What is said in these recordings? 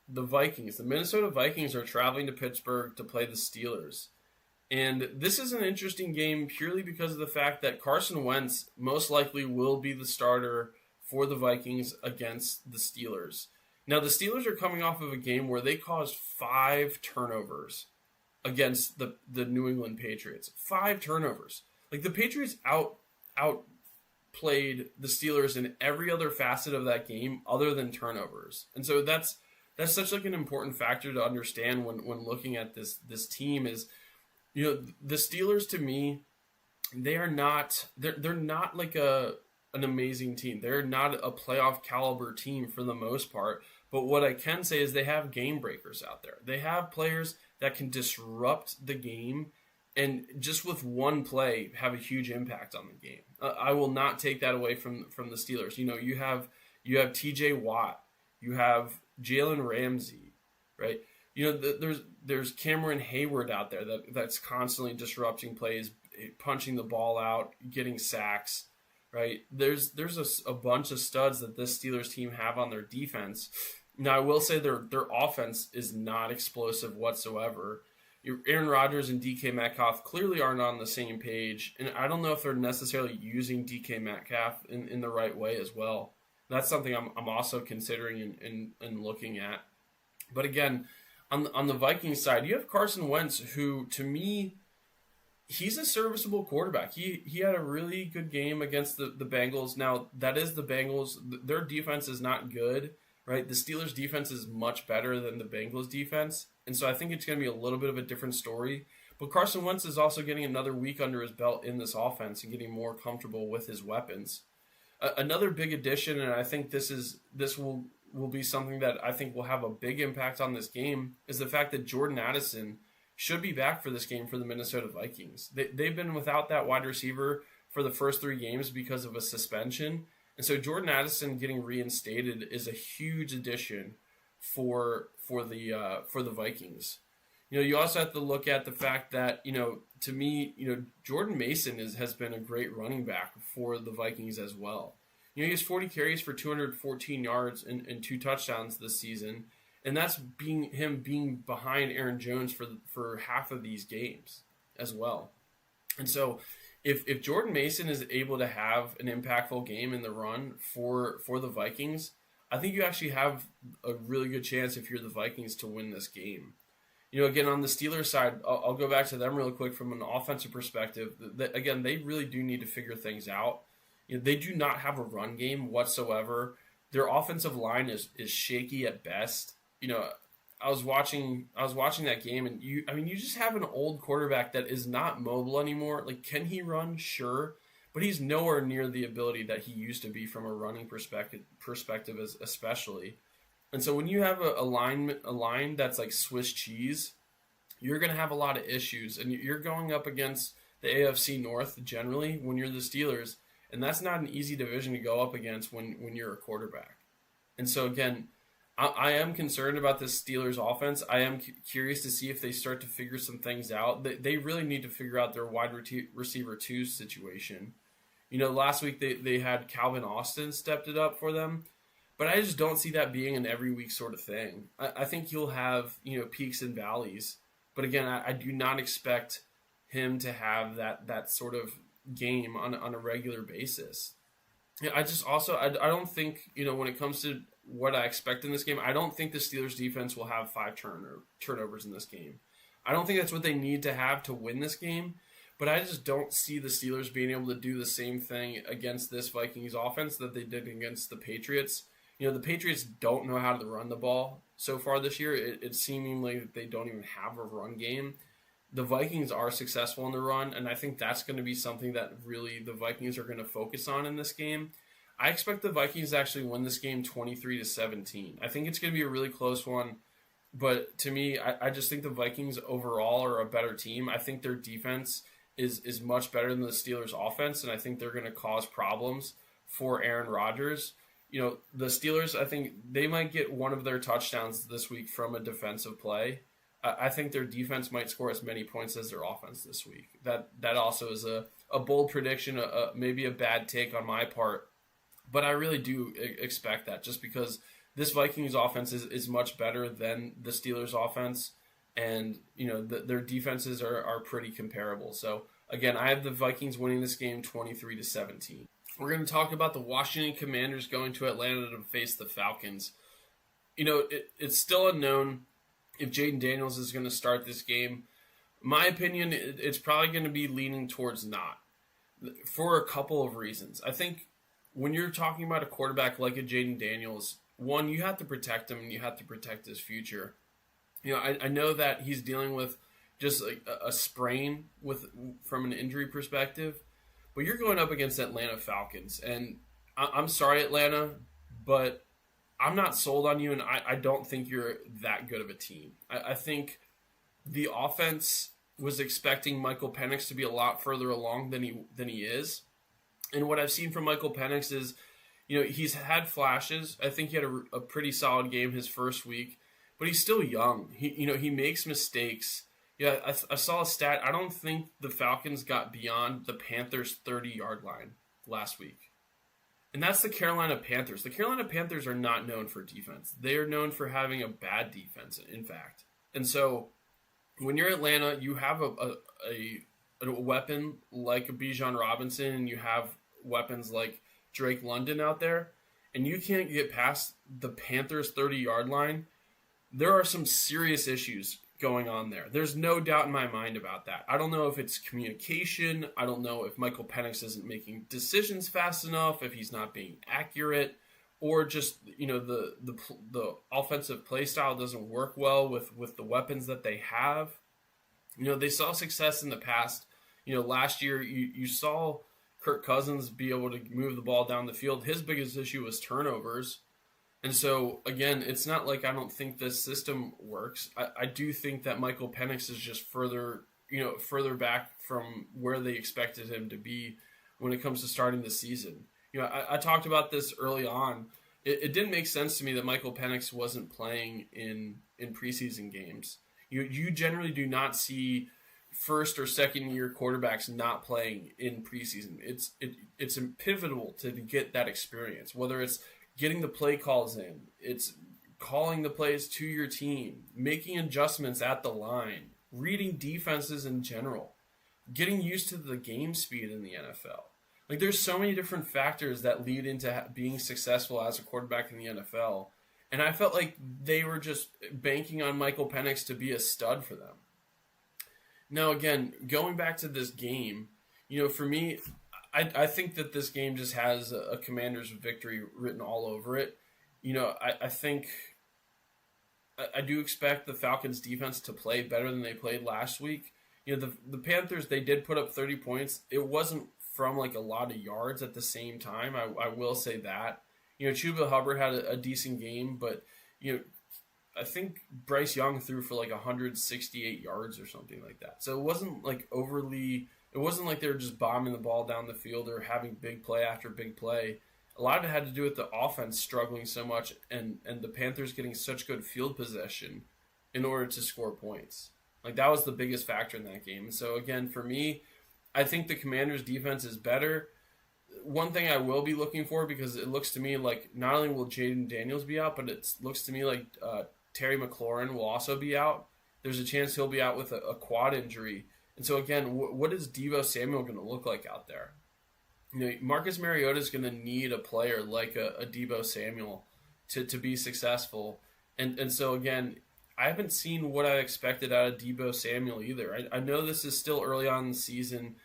the Vikings. The Minnesota Vikings are traveling to Pittsburgh to play the Steelers. And this is an interesting game purely because of the fact that Carson Wentz most likely will be the starter for the Vikings against the Steelers. Now, the Steelers are coming off of a game where they caused 5 turnovers against the New England Patriots. 5 turnovers. Like, the Patriots outplayed the Steelers in every other facet of that game other than turnovers. And so that's such like an important factor to understand when looking at this team is, the Steelers to me, they're not like an amazing team. They're not a playoff caliber team for the most part. But what I can say is they have game breakers out there. They have players that can disrupt the game and just with one play have a huge impact on the game. I will not take that away from the Steelers. You have T.J. Watt, you have Jalen Ramsey, right? There's Cameron Hayward out there that's constantly disrupting plays, punching the ball out, getting sacks, right? There's a bunch of studs that this Steelers team have on their defense. Now, I will say their offense is not explosive whatsoever. Aaron Rodgers and DK Metcalf clearly aren't on the same page, and I don't know if they're necessarily using DK Metcalf in the right way as well. That's something I'm also considering and looking at. But again, on the Vikings side, you have Carson Wentz, who to me, he's a serviceable quarterback. He had a really good game against the Bengals. Now, that is the Bengals. Their defense is not good, right? The Steelers' defense is much better than the Bengals' defense. And so I think it's going to be a little bit of a different story. But Carson Wentz is also getting another week under his belt in this offense and getting more comfortable with his weapons. Another big addition, and I think this will be something that I think will have a big impact on this game, is the fact that Jordan Addison should be back for this game for the Minnesota Vikings. They've been without that wide receiver for the first 3 games because of a suspension. And so Jordan Addison getting reinstated is a huge addition for the Vikings. You also have to look at the fact that, to me, Jordan Mason has been a great running back for the Vikings as well. He has 40 carries for 214 yards and 2 touchdowns this season. And that's him being behind Aaron Jones for half of these games as well. And so if Jordan Mason is able to have an impactful game in the run for the Vikings, I think you actually have a really good chance if you're the Vikings to win this game. Again, on the Steelers side, I'll go back to them real quick from an offensive perspective. Again, they really do need to figure things out. They do not have a run game whatsoever. Their offensive line is shaky at best. I was watching that game, and you just have an old quarterback that is not mobile anymore. Like, can he run? Sure, but he's nowhere near the ability that he used to be from a running perspective especially. And so when you have a line that's like Swiss cheese, you're going to have a lot of issues, and you're going up against the AFC North generally when you're the Steelers, and that's not an easy division to go up against when you're a quarterback. And so again, I am concerned about this Steelers offense. I am curious to see if they start to figure some things out. They really need to figure out their wide receiver 2 situation. Last week they had Calvin Austin stepped it up for them, but I just don't see that being an every week sort of thing. I think you'll have peaks and valleys, but again, I do not expect him to have that sort of game on a regular basis. I don't think when it comes to what I expect in this game, I don't think the Steelers defense will have 5 turnovers in this game. I don't think that's what they need to have to win this game, but I just don't see the Steelers being able to do the same thing against this Vikings offense that they did against the Patriots. The Patriots don't know how to run the ball so far this year. It's seemingly that they don't even have a run game. The Vikings are successful in the run, and I think that's going to be something that really the Vikings are going to focus on in this game. I expect the Vikings to actually win this game 23-17. I think it's going to be a really close one, but to me, I just think the Vikings overall are a better team. I think their defense is much better than the Steelers' offense, and I think they're going to cause problems for Aaron Rodgers. The Steelers, I think they might get one of their touchdowns this week from a defensive play. I think their defense might score as many points as their offense this week. That also is a bold prediction, maybe a bad take on my part. But I really do expect that just because this Vikings offense is much better than the Steelers offense, and their defenses are pretty comparable. So again, I have the Vikings winning this game 23-17. We're going to talk about the Washington Commanders going to Atlanta to face the Falcons. It's still unknown if Jaden Daniels is going to start this game. My opinion, it's probably going to be leaning towards not, for a couple of reasons. I think when you're talking about a quarterback like a Jaden Daniels, one, you have to protect him and you have to protect his future. I know that he's dealing with just like a sprain from an injury perspective, but you're going up against Atlanta Falcons, and I'm sorry, Atlanta, but I'm not sold on you, and I don't think you're that good of a team. I think the offense was expecting Michael Penix to be a lot further along than he is. And what I've seen from Michael Penix is, he's had flashes. I think he had a pretty solid game his first week, but he's still young. He makes mistakes. Yeah, I saw a stat. I don't think the Falcons got beyond the Panthers' 30-yard line last week. And that's the Carolina Panthers. The Carolina Panthers are not known for defense. They are known for having a bad defense, in fact. And so when you're Atlanta, you have a weapon like Bijan Robinson, and you have weapons like Drake London out there, and you can't get past the Panthers' 30-yard line. There are some serious issues going on there. There's no doubt in my mind about that. I don't know if it's communication. I don't know if Michael Penix isn't making decisions fast enough, if he's not being accurate, or just the offensive play style doesn't work well with the weapons that they have. They saw success in the past. Last year you saw Kirk Cousins be able to move the ball down the field. His biggest issue was turnovers. And so, again, it's not like I don't think this system works. I do think that Michael Penix is just further back from where they expected him to be when it comes to starting the season. I talked about this early on. It didn't make sense to me that Michael Penix wasn't playing in preseason games. You generally do not see first or second year quarterbacks not playing in preseason. It's pivotal to get that experience, whether it's getting the play calls in, it's calling the plays to your team, making adjustments at the line, reading defenses in general, getting used to the game speed in the NFL. Like, there's so many different factors that lead into being successful as a quarterback in the NFL. And I felt like they were just banking on Michael Penix to be a stud for them. Now, again, going back to this game, for me, I think that this game just has a Commanders victory written all over it. I think I do expect the Falcons defense to play better than they played last week. The Panthers, they did put up 30 points. It wasn't from like a lot of yards at the same time. I will say that. Chuba Hubbard had a decent game, but I think Bryce Young threw for like 168 yards or something like that. So it wasn't like overly. It wasn't like they were just bombing the ball down the field or having big play after big play. A lot of it had to do with the offense struggling so much and the Panthers getting such good field possession in order to score points. Like, that was the biggest factor in that game. So, again, for me, I think the Commanders' defense is better. One thing I will be looking for, because it looks to me like not only will Jaden Daniels be out, but it looks to me like Terry McLaurin will also be out. There's a chance he'll be out with a quad injury. And so, again, what is Deebo Samuel going to look like out there? Marcus Mariota is going to need a player like a Deebo Samuel to be successful. And so, again, I haven't seen what I expected out of Deebo Samuel either. I know this is still early on in the season.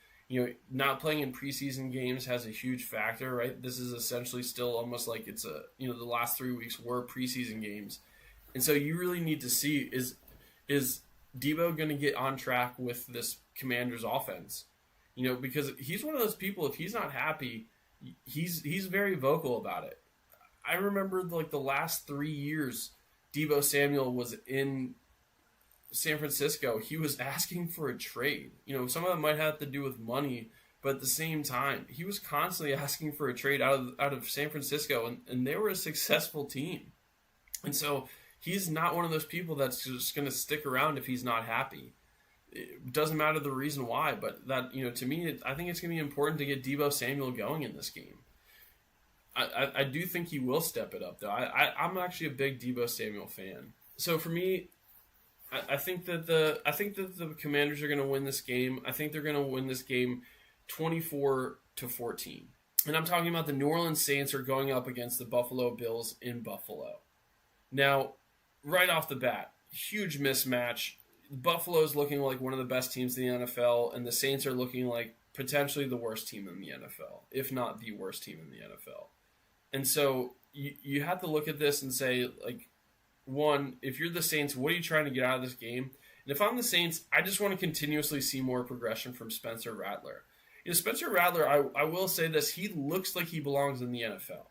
Not playing in preseason games has a huge factor, right? This is essentially still almost like it's the last 3 weeks were preseason games. And so you really need to see, is Deebo going to get on track with this Commanders offense? Because he's one of those people, if he's not happy, he's very vocal about it. I remember like the last 3 years Deebo Samuel was in San Francisco, he was asking for a trade. Some of that might have to do with money, but at the same time, he was constantly asking for a trade out of San Francisco, and they were a successful team. And so he's not one of those people that's just going to stick around if he's not happy. It doesn't matter the reason why, but that, to me, I think it's going to be important to get Deebo Samuel going in this game. I do think he will step it up, though. I'm actually a big Deebo Samuel fan. So for me, I think that the Commanders are going to win this game. I think they're going to win this game 24-14. And I'm talking about the New Orleans Saints are going up against the Buffalo Bills in Buffalo. Now, right off the bat, huge mismatch. Buffalo is looking like one of the best teams in the NFL, and the Saints are looking like potentially the worst team in the NFL, if not the worst team in the NFL. And so you have to look at this and say, like, one, if you're the Saints, what are you trying to get out of this game? And if I'm the Saints, I just want to continuously see more progression from Spencer Rattler. Spencer Rattler, I will say this, he looks like he belongs in the NFL.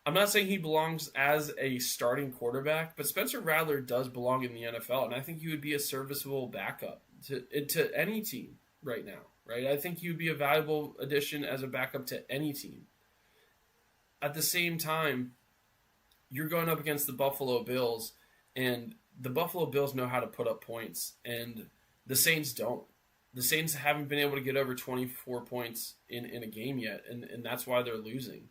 I'm not saying he belongs as a starting quarterback, but Spencer Rattler does belong in the NFL, and I think he would be a serviceable backup to any team right now, right? I think he would be a valuable addition as a backup to any team. At the same time, you're going up against the Buffalo Bills, and the Buffalo Bills know how to put up points, and the Saints don't. The Saints haven't been able to get over 24 points in a game yet, and that's why they're losing.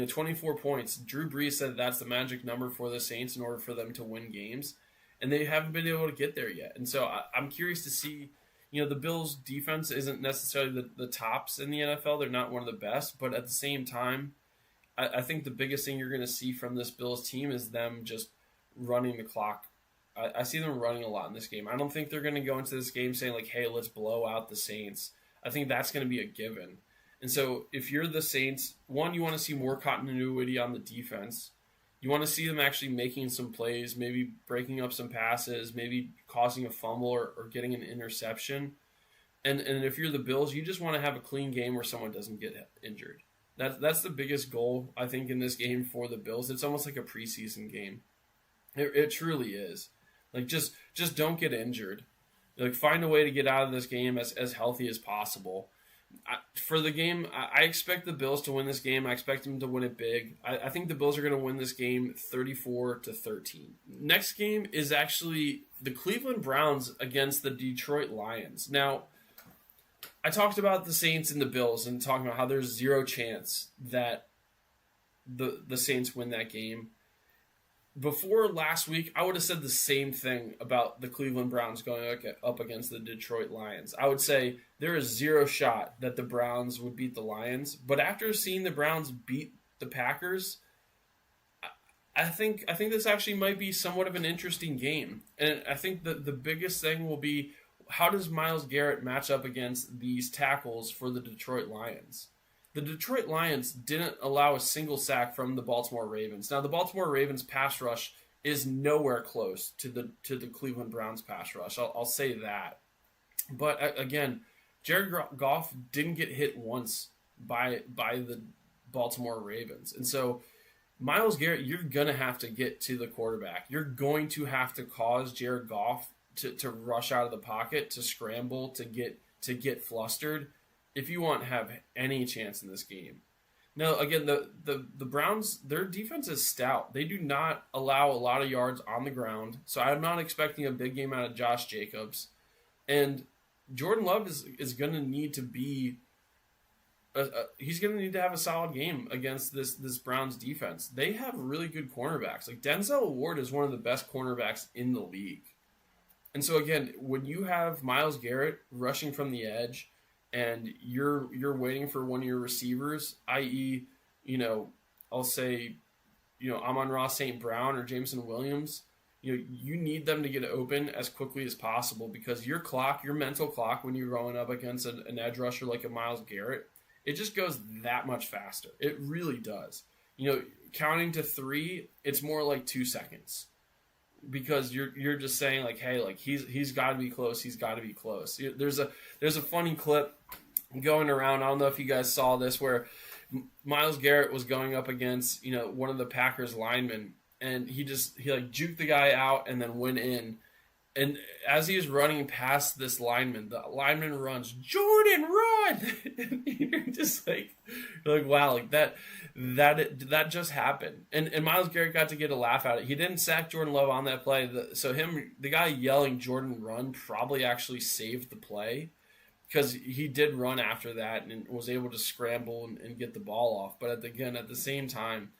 24 points. Drew Brees said that's the magic number for the Saints in order for them to win games, and they haven't been able to get there yet. And so I'm curious to see, the Bills' defense isn't necessarily the tops in the NFL. They're not one of the best, but at the same time, I think the biggest thing you're going to see from this Bills team is them just running the clock. I see them running a lot in this game. I don't think they're going to go into this game saying, like, hey, let's blow out the Saints. I think that's going to be a given. And so if you're the Saints, one, you want to see more continuity on the defense. You want to see them actually making some plays, maybe breaking up some passes, maybe causing a fumble or getting an interception. And if you're the Bills, you just want to have a clean game where someone doesn't get injured. That's the biggest goal, I think, in this game for the Bills. It's almost like a preseason game. It truly is. Like, just don't get injured. Like, find a way to get out of this game as healthy as possible. For the game, I expect the Bills to win this game. I expect them to win it big. I think the Bills are going to win this game 34-13. Next game is actually the Cleveland Browns against the Detroit Lions. Now, I talked about the Saints and the Bills and talking about how there's zero chance that the Saints win that game. Before last week, I would have said the same thing about the Cleveland Browns going up against the Detroit Lions. I would say there is zero shot that the Browns would beat the Lions. But after seeing the Browns beat the Packers, I think this actually might be somewhat of an interesting game. And I think the biggest thing will be, how does Myles Garrett match up against these tackles for the Detroit Lions? The Detroit Lions didn't allow a single sack from the Baltimore Ravens. Now, the Baltimore Ravens pass rush is nowhere close to the Cleveland Browns pass rush. I'll say that. But again, Jared Goff didn't get hit once by the Baltimore Ravens. And so Myles Garrett, you're going to have to get to the quarterback. You're going to have to cause Jared Goff to rush out of the pocket, to scramble, to get flustered, if you want to have any chance in this game. Now, again, the Browns, their defense is stout. They do not allow a lot of yards on the ground, so I'm not expecting a big game out of Josh Jacobs. And Jordan Love is going to need to be he's going to need to have a solid game against this Browns defense. They have really good cornerbacks. Like, Denzel Ward is one of the best cornerbacks in the league. And so, again, when you have Myles Garrett rushing from the edge, and you're waiting for one of your receivers, i.e., I'll say, Amon-Ra St. Brown or Jameson Williams, you need them to get open as quickly as possible, because your mental clock, when you're going up against an edge rusher like a Myles Garrett, it just goes that much faster. It really does. Counting to 3, it's more like 2 seconds. Because you're just saying, like, hey, like, he's got to be close. He's got to be close. There's a funny clip going around. I don't know if you guys saw this, where Myles Garrett was going up against one of the Packers linemen, and he juked the guy out and then went in. And as he was running past this lineman, the lineman runs, "Jordan, run!" And you're just like, wow, like that just happened. And Myles Garrett got to get a laugh at it. He didn't sack Jordan Love on that play. The guy yelling "Jordan, run" probably actually saved the play. because he did run after that and was able to scramble and get the ball off. But at the same time,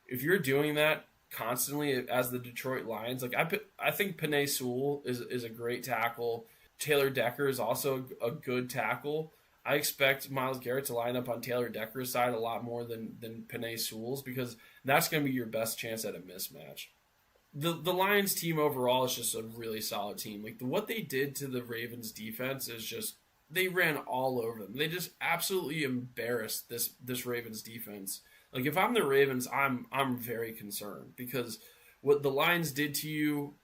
if you're doing that constantly as the Detroit Lions, like I think Penei Sewell is a great tackle. Taylor Decker is also a good tackle. I expect Myles Garrett to line up on Taylor Decker's side a lot more than Penei Sewell's, because that's going to be your best chance at a mismatch. The Lions team overall is just a really solid team. Like what they did to the Ravens defense is just, they ran all over them. They just absolutely embarrassed this Ravens defense. Like if I'm the Ravens, I'm very concerned, because what the Lions did to you,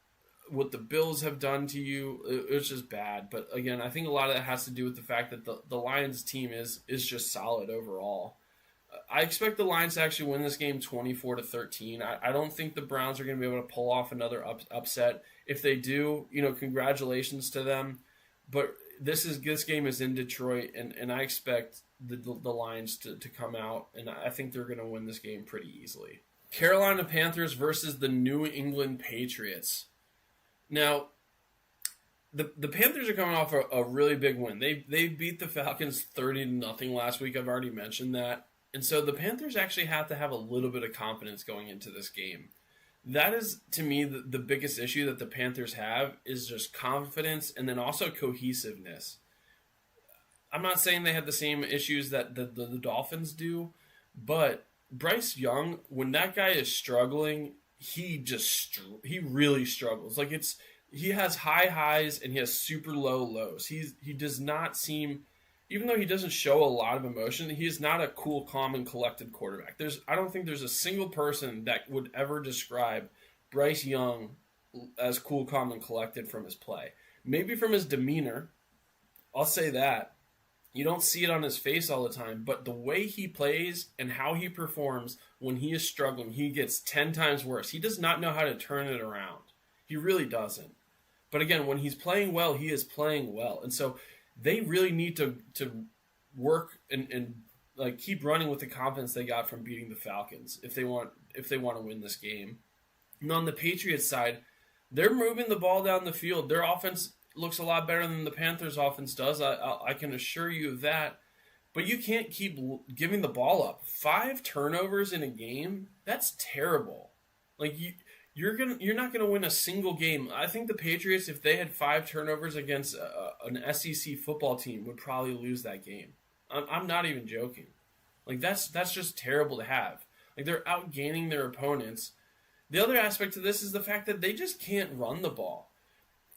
what the Bills have done to you, it's just bad. But again, I think a lot of that has to do with the fact that the Lions team is just solid overall. I expect the Lions to actually win this game 24-13. I don't think the Browns are going to be able to pull off another upset. If they do, congratulations to them. But this game is in Detroit, and I expect the Lions to come out, and I think they're going to win this game pretty easily. Carolina Panthers versus the New England Patriots. Now, the Panthers are coming off a really big win. They beat the Falcons 30-0 last week. I've already mentioned that. And so the Panthers actually have to have a little bit of confidence going into this game. That is, to me, the biggest issue that the Panthers have is just confidence and then also cohesiveness. I'm not saying they have the same issues that the Dolphins do, but Bryce Young, when that guy is struggling, he really struggles. Like he has high highs and he has super low lows. He does not seem, even though he doesn't show a lot of emotion, he is not a cool, calm, and collected quarterback. I don't think there's a single person that would ever describe Bryce Young as cool, calm, and collected from his play. Maybe from his demeanor, I'll say that. You don't see it on his face all the time, but the way he plays and how he performs when he is struggling, he gets 10 times worse. He does not know how to turn it around. He really doesn't. But again, when he's playing well, he is playing well. And so they really need to work and like keep running with the confidence they got from beating the Falcons if they want to win this game. And on the Patriots side, they're moving the ball down the field. Their offense looks a lot better than the Panthers' offense does. I can assure you of that. But you can't keep giving the ball up. 5 turnovers in a game, that's terrible. Like you're not gonna win a single game. I think the Patriots, if they had 5 turnovers against an SEC football team, would probably lose that game. I'm not even joking. Like that's just terrible to have. Like they're outgaining their opponents. The other aspect to this is the fact that they just can't run the ball.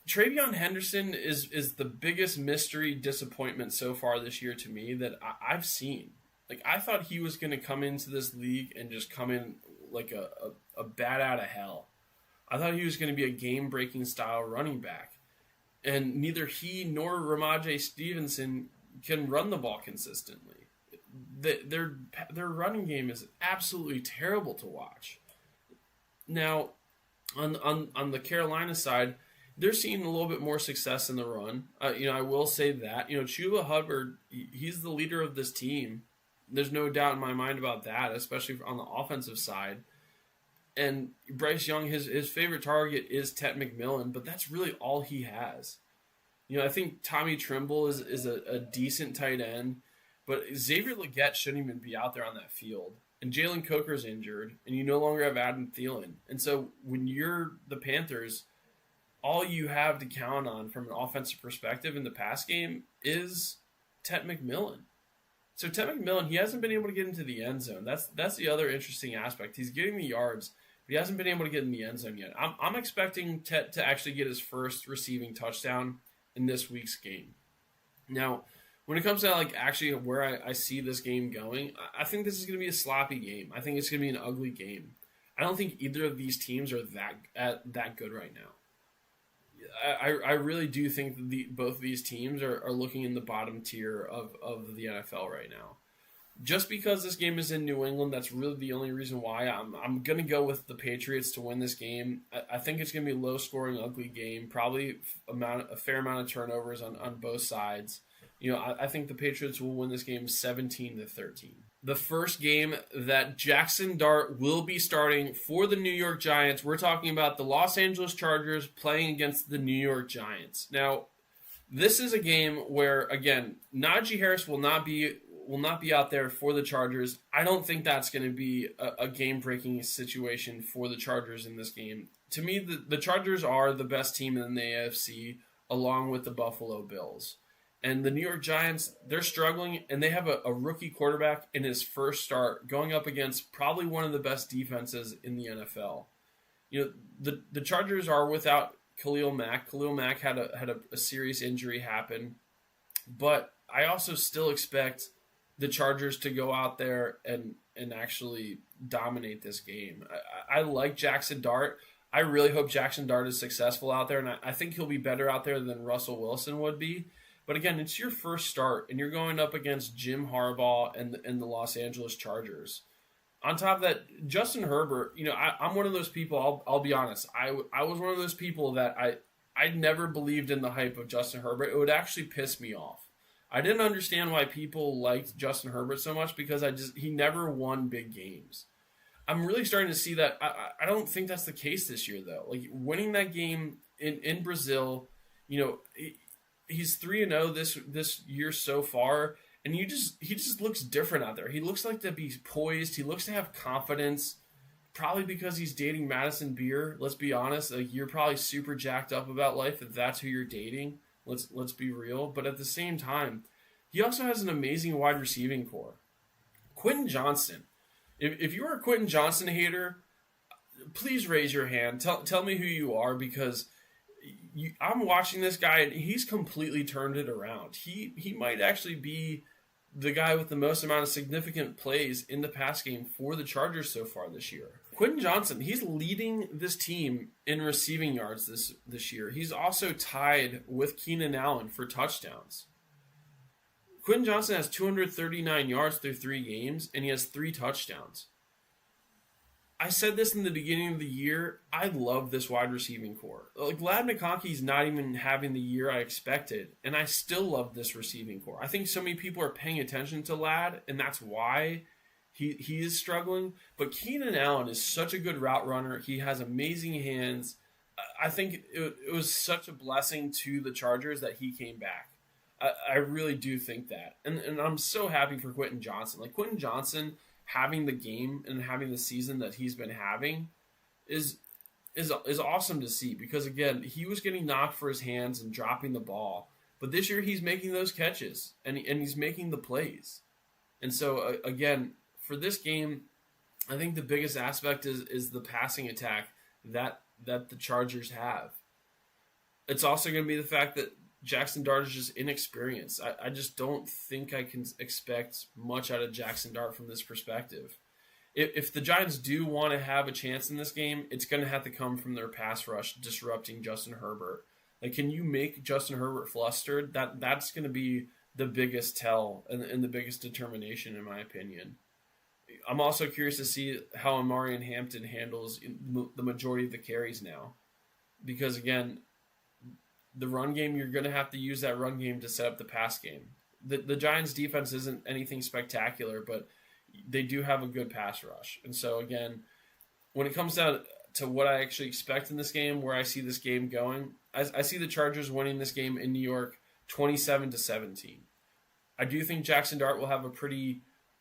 TreVeyon Henderson is the biggest mystery disappointment so far this year to me that I've seen. Like I thought he was going to come into this league and just come in like a bat out of hell. I thought he was going to be a game-breaking style running back. And neither he nor Ramondre Stevenson can run the ball consistently. Their running game is absolutely terrible to watch. Now, on the Carolina side, they're seeing a little bit more success in the run. I will say that. Chuba Hubbard, he's the leader of this team. There's no doubt in my mind about that, especially on the offensive side. And Bryce Young, his favorite target is Ted McMillan, but that's really all he has. I think Tommy Trimble is a decent tight end, but Xavier Legette shouldn't even be out there on that field. And Jalen Coker's injured, and you no longer have Adam Thielen. And so when you're the Panthers, all you have to count on from an offensive perspective in the pass game is Ted McMillan. So Ted McMillan, he hasn't been able to get into the end zone. That's the other interesting aspect. He's getting the yards, but he hasn't been able to get in the end zone yet. I'm expecting Ted to actually get his first receiving touchdown in this week's game. Now, when it comes to actually where I see this game going, I think this is going to be a sloppy game. I think it's going to be an ugly game. I don't think either of these teams are that good right now. I really do think that both of these teams are looking in the bottom tier of the NFL right now. Just because this game is in New England, that's really the only reason why I'm going to go with the Patriots to win this game. I think it's going to be a low-scoring, ugly game, probably a fair amount of turnovers on both sides. I think the Patriots will win this game 17-13. The first game that Jaxson Dart will be starting for the New York Giants, we're talking about the Los Angeles Chargers playing against the New York Giants. Now, This is a game where, again, Najee Harris will not be out there for the Chargers. I don't think that's going to be a game-breaking situation for the Chargers in this game. To me, the Chargers are the best team in the AFC, along with the Buffalo Bills. And the New York Giants, they're struggling, and they have a rookie quarterback in his first start going up against probably one of the best defenses in the NFL. The Chargers are without Khalil Mack. Khalil Mack had a serious injury happen, but I also still expect the Chargers to go out there and actually dominate this game. I like Jaxson Dart. I really hope Jaxson Dart is successful out there, and I think he'll be better out there than Russell Wilson would be. But again, it's your first start, and you're going up against Jim Harbaugh and the Los Angeles Chargers. On top of that, Justin Herbert, I'm one of those people, I'll be honest, I was one of those people that I never believed in the hype of Justin Herbert. It would actually piss me off. I didn't understand why people liked Justin Herbert so much because he never won big games. I'm really starting to see that. I don't think that's the case this year, though. Like, winning that game in Brazil, he's 3-0 this year so far, and he just looks different out there. He looks like to be poised. He looks to have confidence, probably because he's dating Madison Beer. Let's be honest. Like, you're probably super jacked up about life if that's who you're dating. Let's be real. But at the same time, he also has an amazing wide receiving core. Quentin Johnston. If you're a Quentin Johnston hater, please raise your hand. Tell me who you are, because I'm watching this guy and he's completely turned it around. He might actually be the guy with the most amount of significant plays in the pass game for the Chargers so far this year. Quentin Johnston, he's leading this team in receiving yards this year. He's also tied with Keenan Allen for touchdowns. Quentin Johnston has 239 yards through 3 games, and he has 3 touchdowns. I said this in the beginning of the year. I love this wide receiving core. Like, Ladd McConkey's not even having the year I expected, and I still love this receiving core. I think so many people are paying attention to Ladd, and that's why he is struggling. But Keenan Allen is such a good route runner. He has amazing hands. I think it was such a blessing to the Chargers that he came back. I really do think that. And I'm so happy for Quentin Johnston. Like, Quentin Johnston having the game and having the season that he's been having is awesome to see, because again, he was getting knocked for his hands and dropping the ball, but this year he's making those catches and he's making the plays. And so again, for this game, I think the biggest aspect is the passing attack that the Chargers have. It's also going to be the fact that Jaxson Dart is just inexperienced. I just don't think I can expect much out of Jaxson Dart from this perspective. If the Giants do want to have a chance in this game, it's going to have to come from their pass rush disrupting Justin Herbert. Like, can you make Justin Herbert flustered? That's going to be the biggest tell and the biggest determination, in my opinion. I'm also curious to see how Amarian Hampton handles the majority of the carries now. Because, again, the run game, you're going to have to use that run game to set up the pass game. The Giants' defense isn't anything spectacular, but they do have a good pass rush. And so, again, when it comes down to what I actually expect in this game, where I see this game going, I see the Chargers winning this game in New York 27-17. I do think Jaxson Dart will have a pretty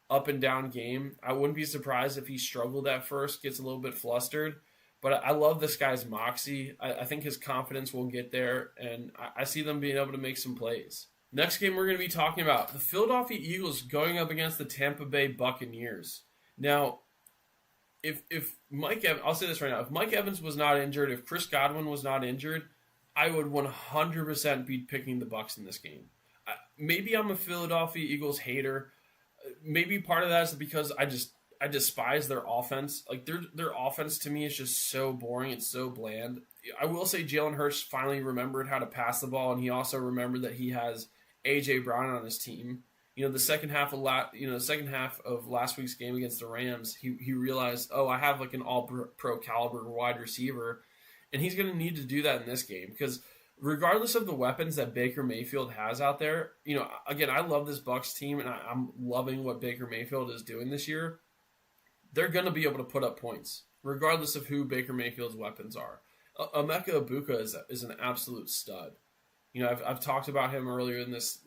up and down game. I wouldn't be surprised if he struggled at first, gets a little bit flustered. But I love this guy's moxie. I think his confidence will get there, and I see them being able to make some plays. Next game we're going to be talking about the Philadelphia Eagles going up against the Tampa Bay Buccaneers. Now, if Mike Evans, I'll say this right now, if Mike Evans was not injured, if Chris Godwin was not injured, I would 100% be picking the Bucs in this game. Maybe I'm a Philadelphia Eagles hater. Maybe part of that is because I despise their offense. Like, their offense to me is just so boring. It's so bland. I will say Jalen Hurts finally remembered how to pass the ball, and he also remembered that he has A.J. Brown on his team. The second half of last week's game against the Rams, he realized, I have like an all-pro caliber wide receiver, and he's going to need to do that in this game, because regardless of the weapons that Baker Mayfield has out there, again, I love this Bucs team, and I'm loving what Baker Mayfield is doing this year. They're going to be able to put up points, regardless of who Baker Mayfield's weapons are. Emeka Egbuka is an absolute stud. I've talked about him earlier in this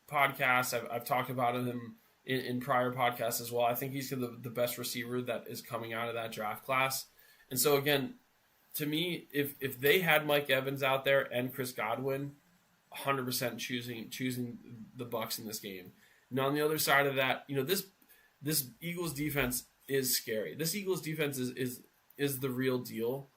podcast. I've talked about him in prior podcasts as well. I think he's the best receiver that is coming out of that draft class. And so again, to me, if they had Mike Evans out there and Chris Godwin, 100% choosing the Bucs in this game. Now on the other side of that, this Eagles defense is scary. This Eagles defense is the real deal.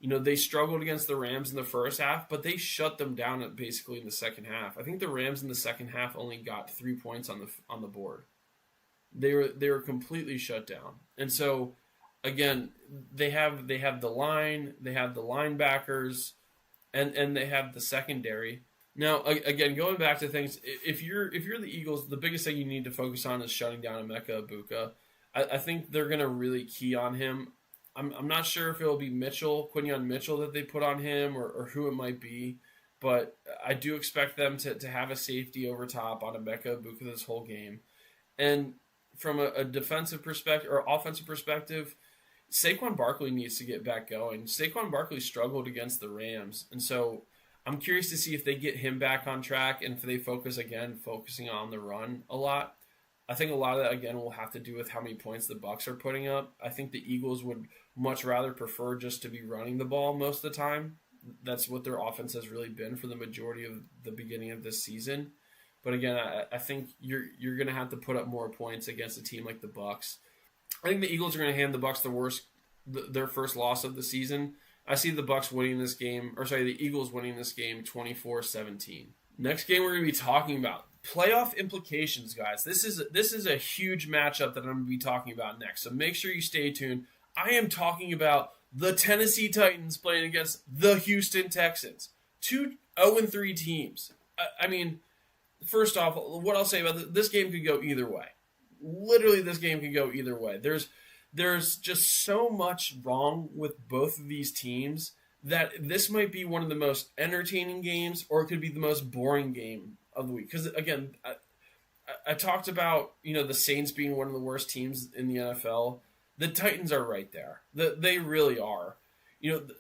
They struggled against the Rams in the first half, but they shut them down basically in the second half. I think the Rams in the second half only got 3 points on the board. They were completely shut down. And so again, they have the line, they have the linebackers, and they have the secondary. Now, again, going back to things, if you're the Eagles, the biggest thing you need to focus on is shutting down Emeka Egbuka. I think they're going to really key on him. I'm not sure if it'll be Quinyon Mitchell that they put on him or who it might be, but I do expect them to have a safety over top on Emeka Egbuka this whole game. And from a defensive perspective or offensive perspective, Saquon Barkley needs to get back going. Saquon Barkley struggled against the Rams, and so I'm curious to see if they get him back on track and if they focusing on the run a lot. I think a lot of that, again, will have to do with how many points the Bucs are putting up. I think the Eagles would much rather prefer just to be running the ball most of the time. That's what their offense has really been for the majority of the beginning of this season. But again, I think you're going to have to put up more points against a team like the Bucs. I think the Eagles are going to hand the Bucs their first loss of the season. I see the Eagles winning this game 24-17. Next game we're going to be talking about playoff implications, guys. This is a huge matchup that I'm going to be talking about next. So make sure you stay tuned. I am talking about the Tennessee Titans playing against the Houston Texans. 2 0-3 teams. I mean, first off, what I'll say about this game could go either way. Literally, this game could go either way. There's just so much wrong with both of these teams that this might be one of the most entertaining games, or it could be the most boring game of the week. Because again, I talked about the Saints being one of the worst teams in the NFL. The Titans are right there. They really are.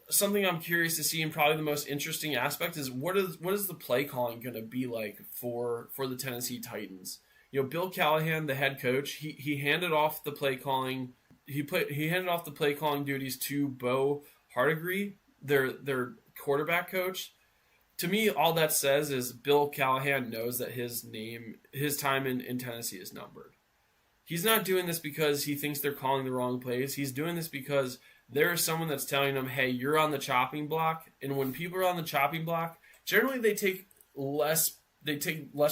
Something I'm curious to see, and probably the most interesting aspect, is what is the play calling going to be like for the Tennessee Titans? Bill Callahan, the head coach, he handed off the play calling. He handed off the play calling duties to Bo Hardegree, their quarterback coach. To me, all that says is Bill Callahan knows that his time in Tennessee is numbered. He's not doing this because he thinks they're calling the wrong plays. He's doing this because there is someone that's telling him, hey, you're on the chopping block. And when people are on the chopping block, generally they take less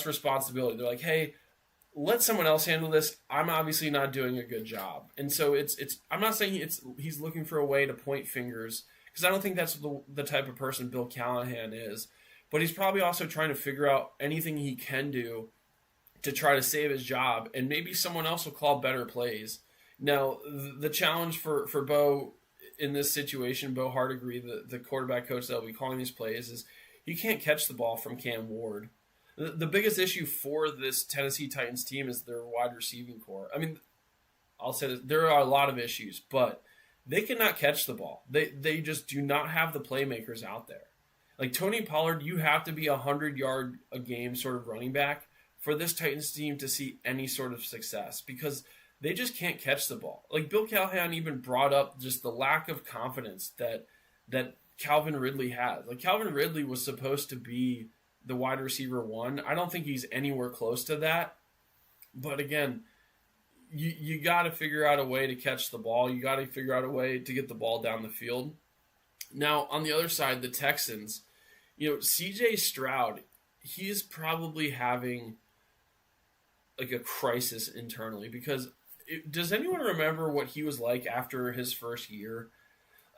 responsibility. They're like, hey, let someone else handle this. I'm obviously not doing a good job. And so it's I'm not saying he's looking for a way to point fingers, because I don't think that's the type of person Bill Callahan is. But he's probably also trying to figure out anything he can do to try to save his job, and maybe someone else will call better plays. Now, the challenge for Bo in this situation, Bo Hardegree, the quarterback coach that will be calling these plays, is he can't catch the ball from Cam Ward. The biggest issue for this Tennessee Titans team is their wide receiving core. I mean, I'll say this, there are a lot of issues, but they cannot catch the ball. They just do not have the playmakers out there. Like Tony Pollard, you have to be 100-yard a game sort of running back for this Titans team to see any sort of success, because they just can't catch the ball. Like Bill Callahan even brought up just the lack of confidence that Calvin Ridley has. Like Calvin Ridley was supposed to be the wide receiver one. I don't think he's anywhere close to that. But again, you got to figure out a way to catch the ball. You got to figure out a way to get the ball down the field. Now, on the other side, the Texans, CJ Stroud, he is probably having like a crisis internally, because does anyone remember what he was like after his first year?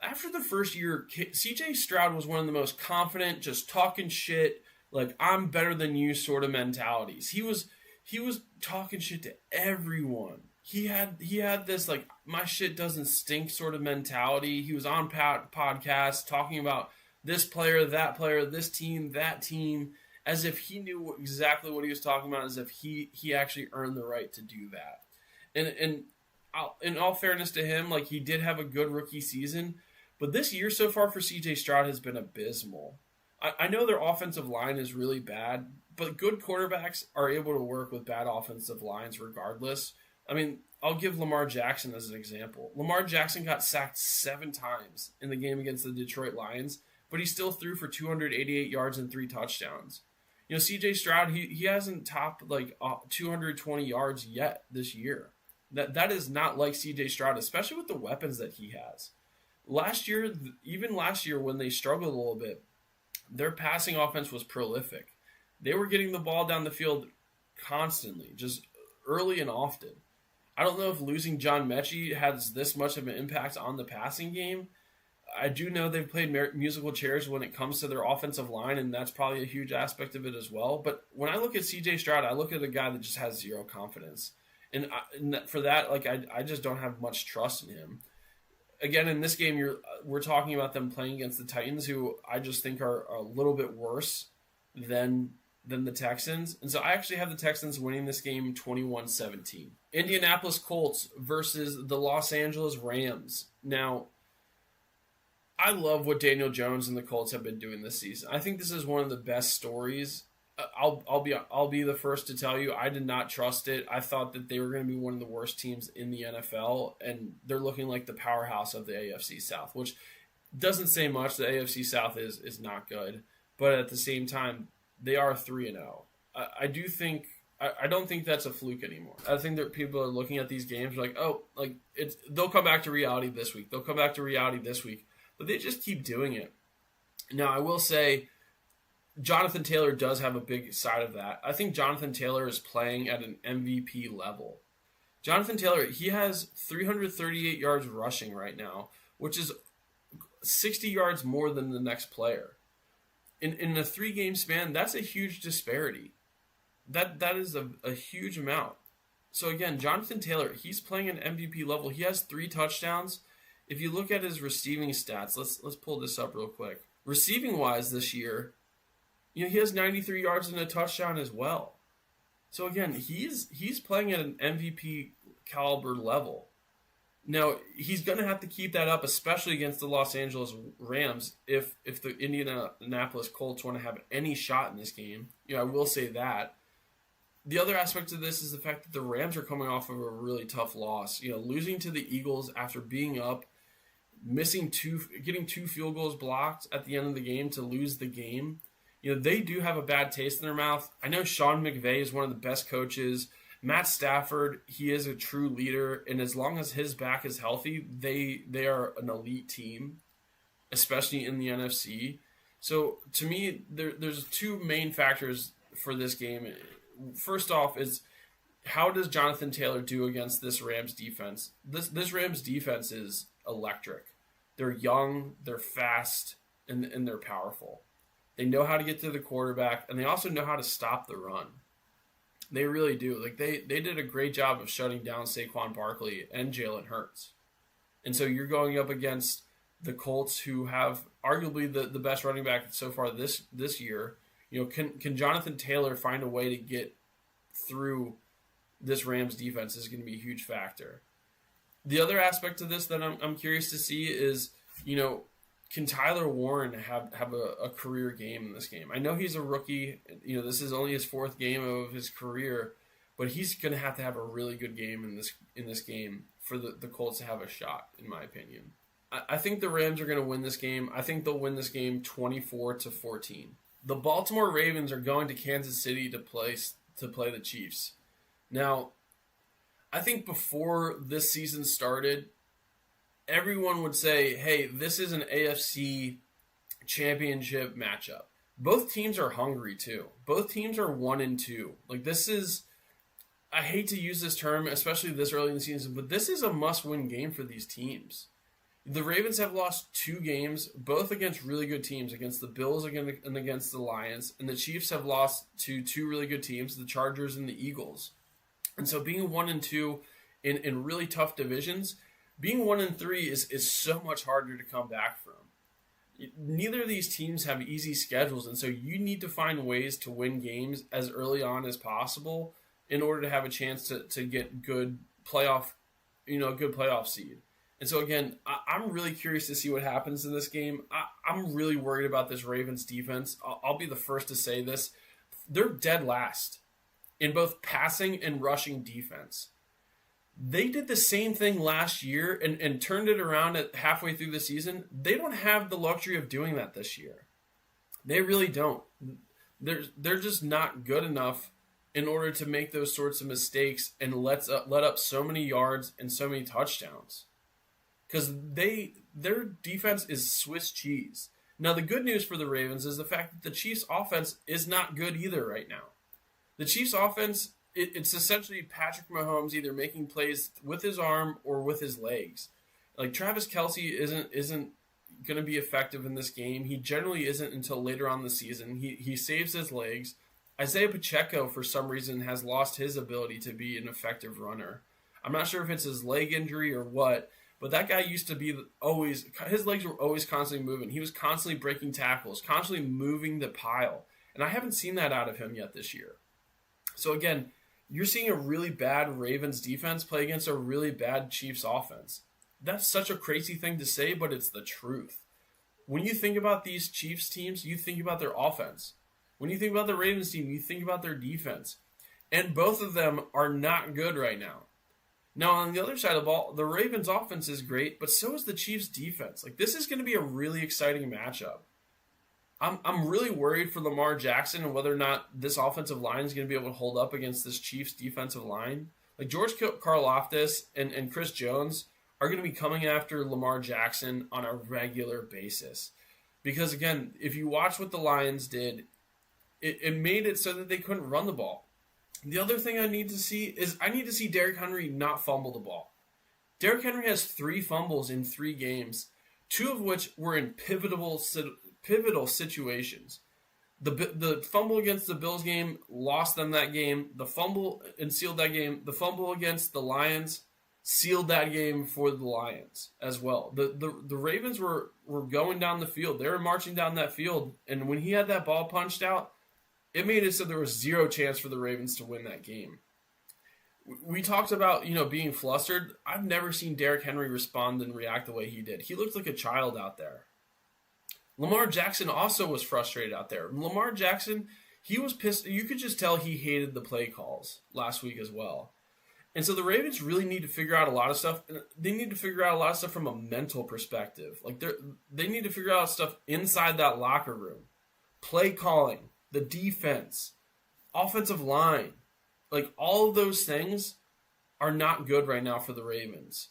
After the first year, CJ Stroud was one of the most confident, just talking shit, like I'm better than you sort of mentalities. He was talking shit to everyone. He had this like my shit doesn't stink sort of mentality. He was on podcasts talking about this player, that player, this team, that team, as if he knew exactly what he was talking about, as if he actually earned the right to do that. And in all fairness to him, like he did have a good rookie season, but this year so far for CJ Stroud has been abysmal. I know their offensive line is really bad, but good quarterbacks are able to work with bad offensive lines regardless. I mean, I'll give Lamar Jackson as an example. Lamar Jackson got sacked 7 times in the game against the Detroit Lions, but he still threw for 288 yards and 3 touchdowns. You know, CJ Stroud, he hasn't topped like 220 yards yet this year. That is not like CJ Stroud, especially with the weapons that he has. Even last year when they struggled a little bit, their passing offense was prolific. They were getting the ball down the field constantly, just early and often. I don't know if losing John Mechie has this much of an impact on the passing game. I do know they've played musical chairs when it comes to their offensive line, and that's probably a huge aspect of it as well. But when I look at CJ Stroud, I look at a guy that just has zero confidence. And for that, like I just don't have much trust in him. Again, in this game, we're talking about them playing against the Titans, who I just think are a little bit worse than the Texans. And so I actually have the Texans winning this game 21-17. Indianapolis Colts versus the Los Angeles Rams. Now, I love what Daniel Jones and the Colts have been doing this season. I think this is one of the best stories. I'll be the first to tell you I did not trust it. I thought that they were going to be one of the worst teams in the NFL, and they're looking like the powerhouse of the AFC South, which doesn't say much. The AFC South is not good, but at the same time, they are 3-0. I don't think that's a fluke anymore. I think that people are looking at these games like, they'll come back to reality this week. They'll come back to reality this week, but they just keep doing it. Now, I will say, Jonathan Taylor does have a big side of that. I think Jonathan Taylor is playing at an MVP level. Jonathan Taylor, he has 338 yards rushing right now, which is 60 yards more than the next player. In a 3-game span, that's a huge disparity. That is a huge amount. So again, Jonathan Taylor, he's playing at MVP level. He has 3 touchdowns. If you look at his receiving stats, let's pull this up real quick. Receiving wise this year, he has 93 yards and a touchdown as well. So again, he's playing at an MVP caliber level. Now, he's going to have to keep that up, especially against the Los Angeles Rams, if the Indianapolis Colts want to have any shot in this game. I will say that. The other aspect of this is the fact that the Rams are coming off of a really tough loss. Losing to the Eagles after being up, getting 2 field goals blocked at the end of the game to lose the game. They do have a bad taste in their mouth. I know Sean McVay is one of the best coaches. Matt Stafford, he is a true leader, and as long as his back is healthy, they are an elite team, especially in the NFC. So to me, there's 2 main factors for this game. First off is, how does Jonathan Taylor do against this Rams defense? This Rams defense is electric. They're young, they're fast, and they're powerful. They know how to get to the quarterback, and they also know how to stop the run. They really do. They did a great job of shutting down Saquon Barkley and Jalen Hurts. And so you're going up against the Colts, who have arguably the best running back so far this year. Can Jonathan Taylor find a way to get through this Rams defense is going to be a huge factor. The other aspect of this that I'm curious to see is, can Tyler Warren have a career game in this game? I know he's a rookie. This is only his 4th game of his career, but he's going to have a really good game in this game for the Colts to have a shot, in my opinion. I think the Rams are going to win this game. I think they'll win this game 24-14. The Baltimore Ravens are going to Kansas City to play the Chiefs. Now, I think before this season started, everyone would say, hey, this is an AFC championship matchup. Both teams are hungry, too. Both teams are 1-2. This is, I hate to use this term, especially this early in the season, but this is a must-win game for these teams. The Ravens have lost 2 games, both against really good teams, against the Bills and against the Lions, and the Chiefs have lost to 2 really good teams, the Chargers and the Eagles. And so being 1-2 in really tough divisions, being 1-3 is so much harder to come back from. Neither of these teams have easy schedules, and so you need to find ways to win games as early on as possible in order to have a chance to get good playoff, a good playoff seed. And so again, I'm really curious to see what happens in this game. I'm really worried about this Ravens defense. I'll be the first to say this. They're dead last in both passing and rushing defense. They did the same thing last year and turned it around at halfway through the season. They don't have the luxury of doing that this year. They really don't. They're just not good enough in order to make those sorts of mistakes and let up so many yards and so many touchdowns. Because their defense is Swiss cheese. Now, the good news for the Ravens is the fact that the Chiefs' offense is not good either right now. The Chiefs' offense, it's essentially Patrick Mahomes either making plays with his arm or with his legs. Like, Travis Kelce isn't going to be effective in this game. He generally isn't until later on in the season. He saves his legs. Isaiah Pacheco, for some reason, has lost his ability to be an effective runner. I'm not sure if it's his leg injury or what, but that guy used to be always, his legs were always constantly moving. He was constantly breaking tackles, constantly moving the pile. And I haven't seen that out of him yet this year. So again, you're seeing a really bad Ravens defense play against a really bad Chiefs offense. That's such a crazy thing to say, but it's the truth. When you think about these Chiefs teams, you think about their offense. When you think about the Ravens team, you think about their defense. And both of them are not good right now. Now, on the other side of the ball, the Ravens offense is great, but so is the Chiefs defense. Like, this is going to be a really exciting matchup. I'm really worried for Lamar Jackson and whether or not this offensive line is going to be able to hold up against this Chiefs defensive line. Like, George Karlaftis and Chris Jones are going to be coming after Lamar Jackson on a regular basis. Because, again, if you watch what the Lions did, it made it so that they couldn't run the ball. The other thing I need to see Derrick Henry not fumble the ball. Derrick Henry has 3 fumbles in 3 games, 2 of which were in pivotal situations. The fumble against the Bills game lost them that game. The fumble and sealed that game. The fumble against the Lions sealed that game for the Lions as well. The Ravens were going down the field. They were marching down that field, and when he had that ball punched out, it made it so there was 0 chance for the Ravens to win that game. We talked about, being flustered. I've never seen Derrick Henry respond and react the way he did. He looked like a child out there. Lamar Jackson also was frustrated out there. Lamar Jackson, he was pissed. You could just tell he hated the play calls last week as well. And so the Ravens really need to figure out a lot of stuff. They need to figure out a lot of stuff from a mental perspective. Like, they need to figure out stuff inside that locker room. Play calling, the defense, offensive line. Like, all of those things are not good right now for the Ravens.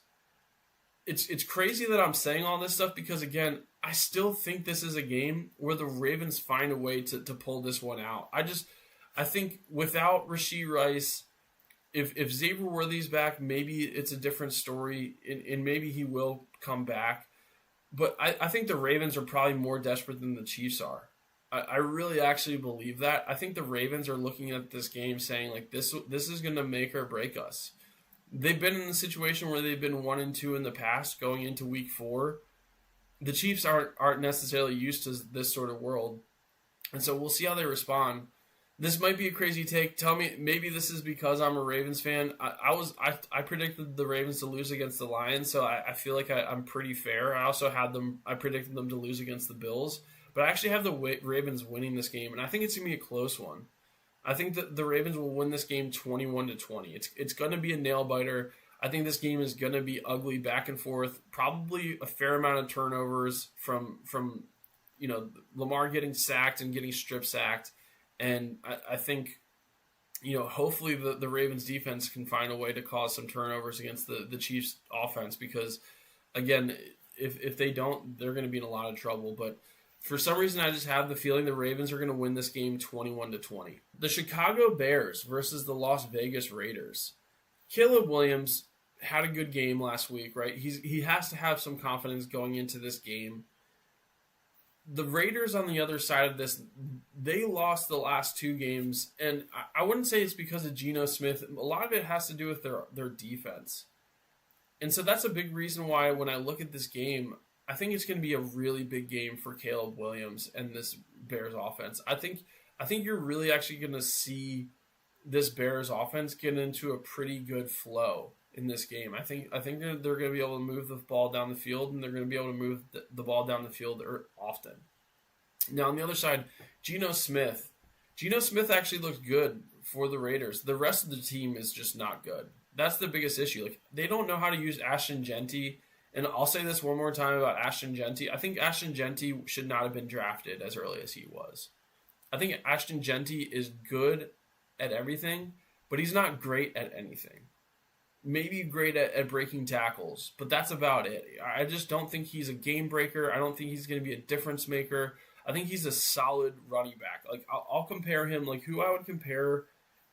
It's crazy that I'm saying all this stuff because, again, I still think this is a game where the Ravens find a way to pull this one out. I think without Rashee Rice, if Xavier Worthy's back, maybe it's a different story, and maybe he will come back. But I think the Ravens are probably more desperate than the Chiefs are. I really actually believe that. I think the Ravens are looking at this game saying, like, this is going to make or break us. They've been in the situation where they've been 1-2 in the past going into week 4. The Chiefs aren't necessarily used to this sort of world. And so we'll see how they respond. This might be a crazy take. Tell me, maybe this is because I'm a Ravens fan. I predicted the Ravens to lose against the Lions, so I feel like I'm pretty fair. I predicted them to lose against the Bills. But I actually have the Ravens winning this game, and I think it's going to be a close one. I think that the Ravens will win this game 21-20. It's going to be a nail-biter. I think this game is going to be ugly back and forth, probably a fair amount of turnovers from Lamar getting sacked and getting strip sacked. And I think, hopefully the Ravens defense can find a way to cause some turnovers against the Chiefs offense because, again, if they don't, they're going to be in a lot of trouble. But for some reason, I just have the feeling the Ravens are going to win this game 21-20. The Chicago Bears versus the Las Vegas Raiders. Caleb Williams had a good game last week, right? He has to have some confidence going into this game. The Raiders on the other side of this, they lost the last 2 games, and I wouldn't say it's because of Geno Smith. A lot of it has to do with their defense. And so that's a big reason why when I look at this game, I think it's going to be a really big game for Caleb Williams and this Bears offense. I think you're really actually going to see this Bears offense get into a pretty good flow. in this game. I think they're going to be able to move the ball down the field, and they're going to be able to move the ball down the field often. Now, on the other side, Geno Smith. Geno Smith actually looked good for the Raiders. The rest of the team is just not good. That's the biggest issue. Like, they don't know how to use Ashton Genty. And I'll say this one more time about Ashton Genty. I think Ashton Genty should not have been drafted as early as he was. I think Ashton Genty is good at everything, but he's not great at anything. Maybe great at breaking tackles, but that's about it. I just don't think he's a game breaker. I don't think he's going to be a difference maker. I think he's a solid running back. Like, I'll compare him, like, who I would compare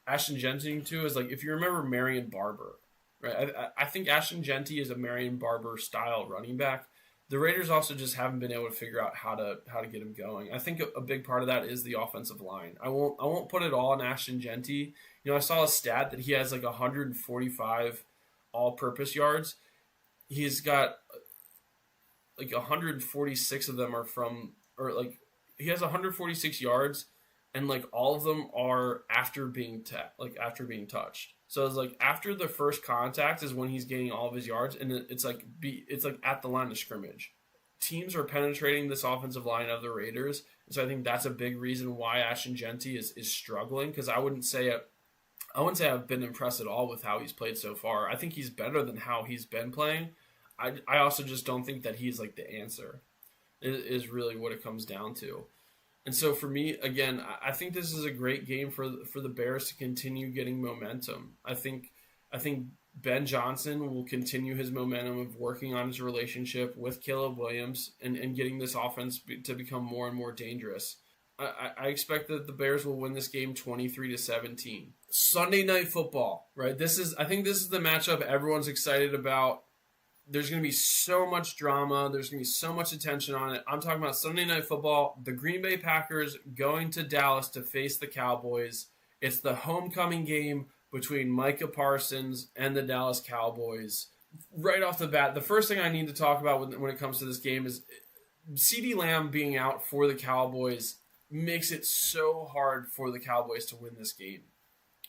Ashton Genty to is, like, if you remember Marion Barber, right? I think Ashton Genty is a Marion Barber style running back. The Raiders also just haven't been able to figure out how to get him going. I think a big part of that is the offensive line. I won't put it all on Ashton Genty. You know, I saw a stat that he has like 145 all-purpose yards. He's got like 146 of them are from, or like he has 146 yards, and like all of them are after being touched. So it's like after the first contact is when he's getting all of his yards, and it's like at the line of scrimmage. Teams are penetrating this offensive line of the Raiders, and so I think that's a big reason why Ashton Genty is struggling. Because I wouldn't say I've been impressed at all with how he's played so far. I think he's better than how he's been playing. I also just don't think that he's like the answer. Is really what it comes down to. And so for me, again, I think this is a great game for the Bears to continue getting momentum. I think Ben Johnson will continue his momentum of working on his relationship with Caleb Williams and getting this offense to become more and more dangerous. I expect that the Bears will win this game 23-17. Sunday Night Football, right? I think this is the matchup everyone's excited about. There's going to be so much drama. There's going to be so much attention on it. I'm talking about Sunday Night Football. The Green Bay Packers going to Dallas to face the Cowboys. It's the homecoming game between Micah Parsons and the Dallas Cowboys. Right off the bat, the first thing I need to talk about when it comes to this game is CeeDee Lamb being out for the Cowboys makes it so hard for the Cowboys to win this game.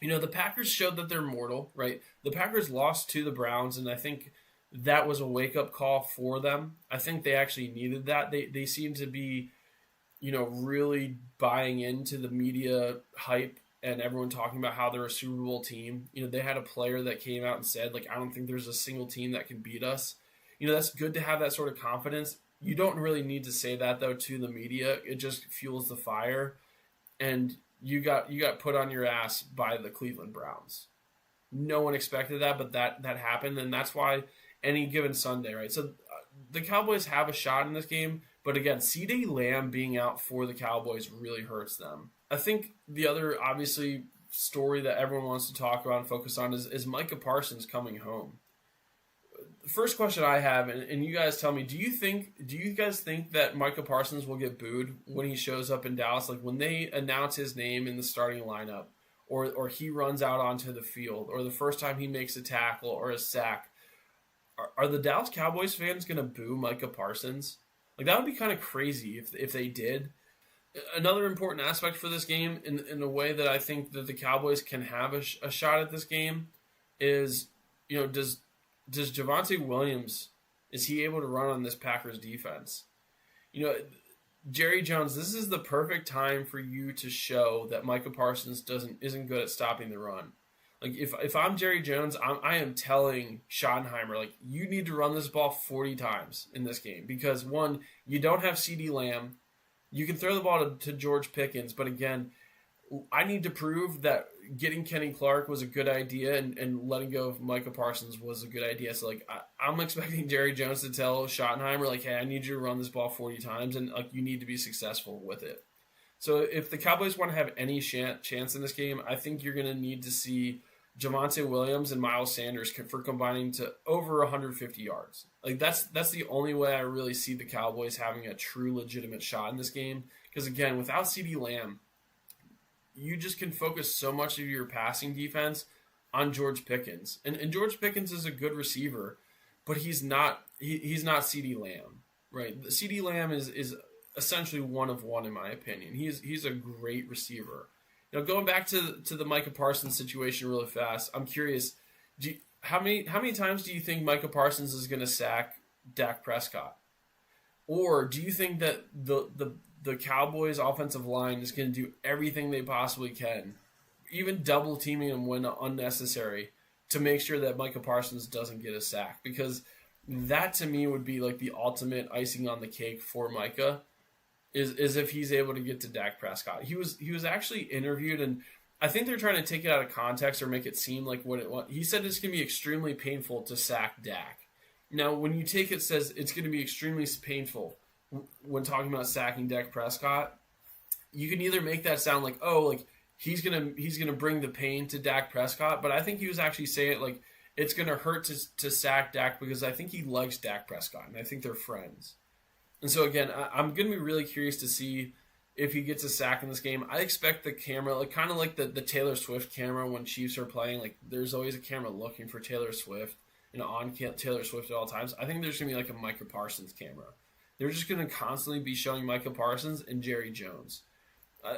You know, the Packers showed that they're mortal, right? The Packers lost to the Browns, and I think that was a wake-up call for them. I think they actually needed that. They seem to be, you know, really buying into the media hype and everyone talking about how they're a Super Bowl team. You know, they had a player that came out and said, like, I don't think there's a single team that can beat us. You know, that's good to have that sort of confidence. You don't really need to say that, though, to the media. It just fuels the fire. And you got put on your ass by the Cleveland Browns. No one expected that, but that happened, and that's why any given Sunday, right? So the Cowboys have a shot in this game, but again, CeeDee Lamb being out for the Cowboys really hurts them. I think the other, obviously, story that everyone wants to talk about and focus on is Micah Parsons coming home. The first question I have, and you guys tell me, do you guys think that Micah Parsons will get booed when he shows up in Dallas? Like when they announce his name in the starting lineup, or he runs out onto the field, or the first time he makes a tackle or a sack, are the Dallas Cowboys fans going to boo Micah Parsons? Like, that would be kind of crazy if they did. Another important aspect for this game, in a way that I think that the Cowboys can have a shot at this game, is, you know, does Javonte Williams, is he able to run on this Packers defense? You know, Jerry Jones, this is the perfect time for you to show that Micah Parsons isn't good at stopping the run. Like, if I'm Jerry Jones, I am telling Schottenheimer, like, you need to run this ball 40 times in this game. Because, one, you don't have CeeDee Lamb. You can throw the ball to George Pickens. But, again, I need to prove that getting Kenny Clark was a good idea and letting go of Micah Parsons was a good idea. So, like, I'm expecting Jerry Jones to tell Schottenheimer, like, hey, I need you to run this ball 40 times. And, like, you need to be successful with it. So, if the Cowboys want to have any chance in this game, I think you're going to need to see Javonte Williams and Miles Sanders for combining to over 150 yards. Like, that's the only way I really see the Cowboys having a true legitimate shot in this game. Because, again, without CeeDee Lamb, you just can focus so much of your passing defense on George Pickens. And George Pickens is a good receiver, but he's not CeeDee Lamb, right? CeeDee Lamb is essentially one of one, in my opinion. He's a great receiver. Now, going back to the Micah Parsons situation really fast, I'm curious, how many times do you think Micah Parsons is going to sack Dak Prescott? Or do you think that the Cowboys offensive line is going to do everything they possibly can, even double teaming him when unnecessary, to make sure that Micah Parsons doesn't get a sack? Because that to me would be like the ultimate icing on the cake for Micah, is if he's able to get to Dak Prescott. He was actually interviewed, and I think they're trying to take it out of context or make it seem like what it was. He said it's going to be extremely painful to sack Dak. Now, when you take it says it's going to be extremely painful when talking about sacking Dak Prescott, you can either make that sound like, oh, like he's gonna bring the pain to Dak Prescott, but I think he was actually saying it like it's gonna hurt to sack Dak because I think he likes Dak Prescott and I think they're friends. And so again, I'm gonna be really curious to see if he gets a sack in this game. I expect the camera, like kind of like the Taylor Swift camera when Chiefs are playing, like there's always a camera looking for Taylor Swift and on Taylor Swift at all times. I think there's going to be like a Micah Parsons camera. They're just going to constantly be showing Micah Parsons and Jerry Jones.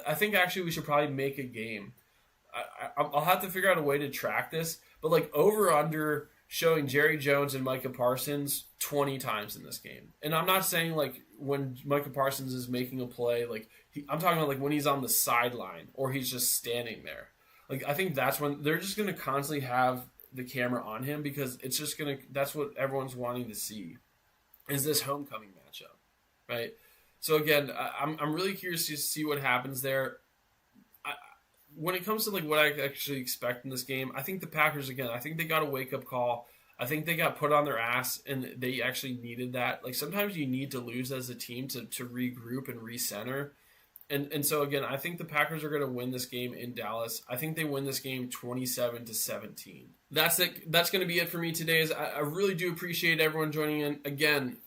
I think actually we should probably make a game. I'll have to figure out a way to track this, but like over under showing Jerry Jones and Micah Parsons 20 times in this game. And I'm not saying like when Micah Parsons is making a play, like I'm talking about like when he's on the sideline or he's just standing there. Like I think that's when they're just going to constantly have the camera on him because it's just that's what everyone's wanting to see is this homecoming matchup, right? So again, I'm really curious to see what happens there. When it comes to like what I actually expect in this game, I think the Packers, again, I think they got a wake up call. I think they got put on their ass and they actually needed that. Like sometimes you need to lose as a team to regroup and recenter. And so again, I think the Packers are going to win this game in Dallas. I think they win this game 27-17. That's it. That's going to be it for me today. I really do appreciate everyone joining in. Again,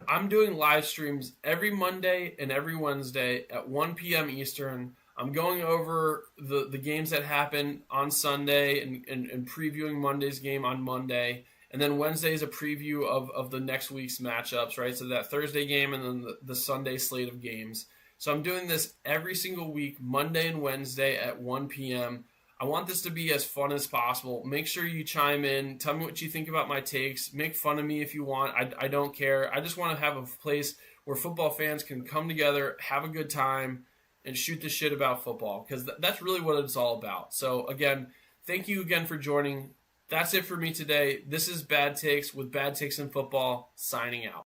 I'm doing live streams every Monday and every Wednesday at 1 p.m. Eastern. I'm going over the games that happen on Sunday and previewing Monday's game on Monday. And then Wednesday is a preview of the next week's matchups, right? So that Thursday game and then the Sunday slate of games. So I'm doing this every single week, Monday and Wednesday at 1 p.m. I want this to be as fun as possible. Make sure you chime in. Tell me what you think about my takes. Make fun of me if you want. I don't care. I just want to have a place where football fans can come together, have a good time, and shoot the shit about football because that's really what it's all about. So, again, thank you again for joining. That's it for me today. This is Bad Takes with Bad Takes in Football, signing out.